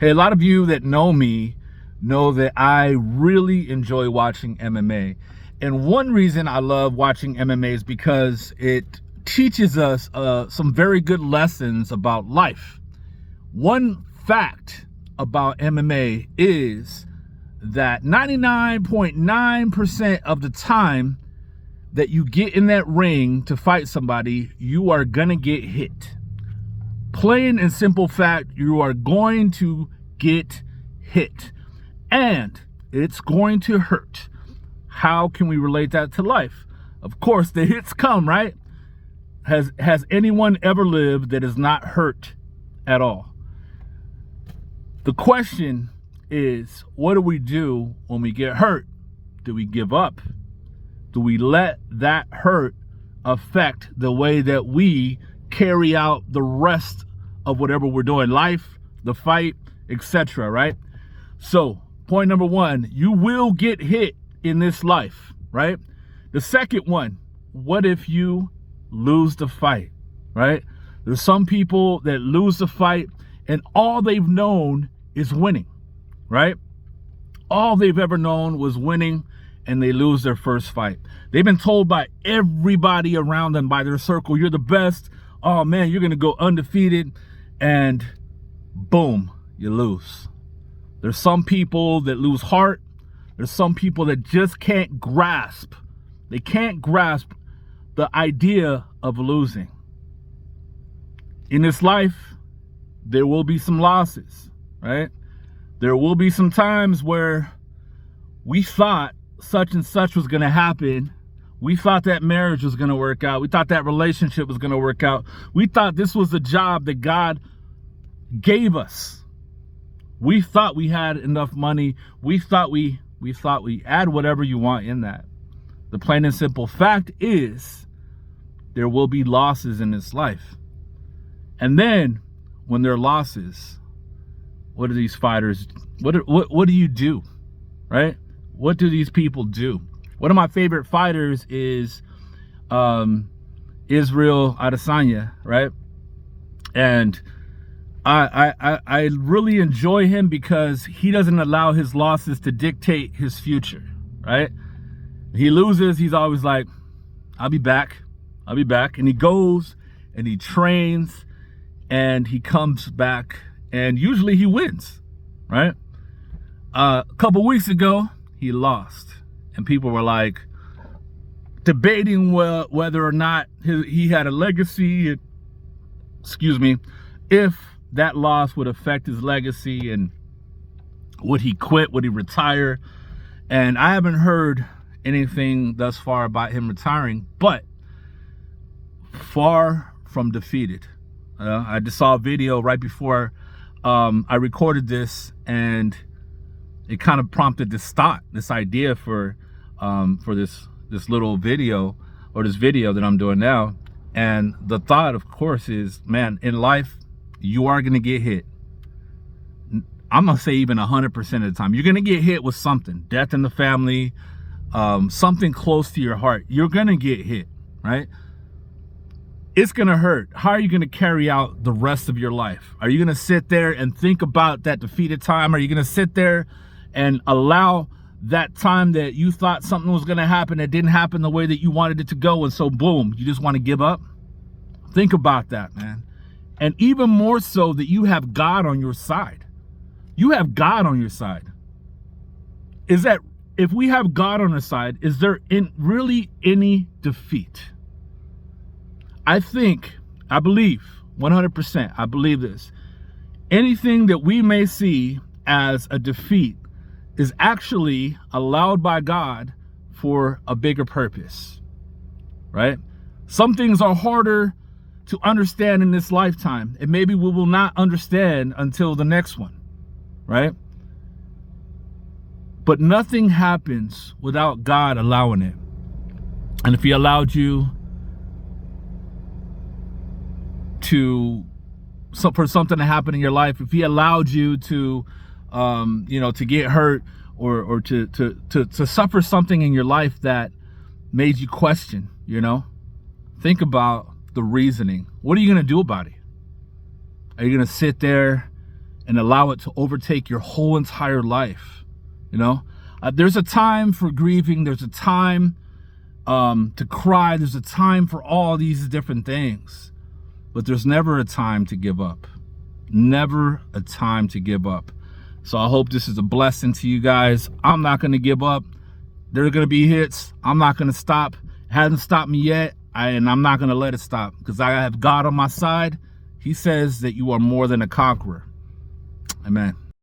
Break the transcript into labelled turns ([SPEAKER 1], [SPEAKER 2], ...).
[SPEAKER 1] Hey, a lot of you that know me know that I really enjoy watching MMA. And one reason I love watching MMA is because it teaches us some very good lessons about life. One fact about MMA is that 99.9% of the time that you get in that ring to fight somebody, you are gonna get hit. Plain and simple fact, you are going to get hit. And it's going to hurt. How can we relate that to life? Of course, the hits come, right? Has anyone ever lived that is not hurt at all? The question is, what do we do when we get hurt? Do we give up? Do we let that hurt affect the way that we carry out the rest of whatever we're doing, life, the fight, etc., right? So point number one, you will get hit in this life, right? The second one, what if you lose the fight, right? There's some people that lose the fight and all they've known is winning, right? All they've ever known was winning, and they lose their first fight. They've been told by everybody around them, by their circle, you're the best. Oh man, you're gonna go undefeated, and boom, you lose. There's some people that lose heart. There's some people that just can't grasp. They can't grasp the idea of losing. In this life, there will be some losses, right? There will be some times where we thought such and such was going to happen. We thought that marriage was going to work out. We thought that relationship was going to work out. We thought this was the job that God gave us. We thought we had enough money. We thought we add whatever you want in that. The plain and simple fact is there will be losses in this life. And then when there are losses, what do these fighters, what do you do, right? What do these people do? One of my favorite fighters is Israel Adesanya, right? And I really enjoy him because he doesn't allow his losses to dictate his future, right? He loses, he's always like, I'll be back. And he goes and he trains and he comes back and usually he wins, right? A couple weeks ago, he lost. And people were like debating whether or not he had a legacy, if that loss would affect his legacy and would he quit, would he retire? And I haven't heard anything thus far about him retiring, but far from defeated. I just saw a video right before I recorded this, and it kind of prompted this thought, this idea for this little video, or this video that I'm doing now. And the thought, of course, is, man, in life, you are going to get hit. I'm going to say even 100% of the time. You're going to get hit with something. Death in the family, something close to your heart. You're going to get hit, right? It's going to hurt. How are you going to carry out the rest of your life? Are you going to sit there and think about that defeated time? Are you going to sit there and allow that time that you thought something was going to happen that didn't happen the way that you wanted it to go, and so boom, you just want to give up? Think about that, man. And even more so that you have God on your side. You have God on your side. Is that, if we have God on our side, is there really any defeat? I believe 100%, I believe this. Anything that we may see as a defeat is actually allowed by God for a bigger purpose, right? Some things are harder to understand in this lifetime, and maybe we will not understand until the next one, right? But nothing happens without God allowing it. And if he allowed you for something to happen in your life, if he allowed you to to get hurt, or to suffer something in your life that made you question, think about the reasoning. What are you going to do about it? Are you going to sit there and allow it to overtake your whole entire life. You know, there's a time for grieving. There's a time to cry. There's a time for all these different things, but there's never a time to give up. Never a time to give up. So I hope this is a blessing to you guys. I'm not going to give up. There are going to be hits. I'm not going to stop. It hasn't stopped me yet, and I'm not going to let it stop, because I have God on my side. He says that you are more than a conqueror. Amen.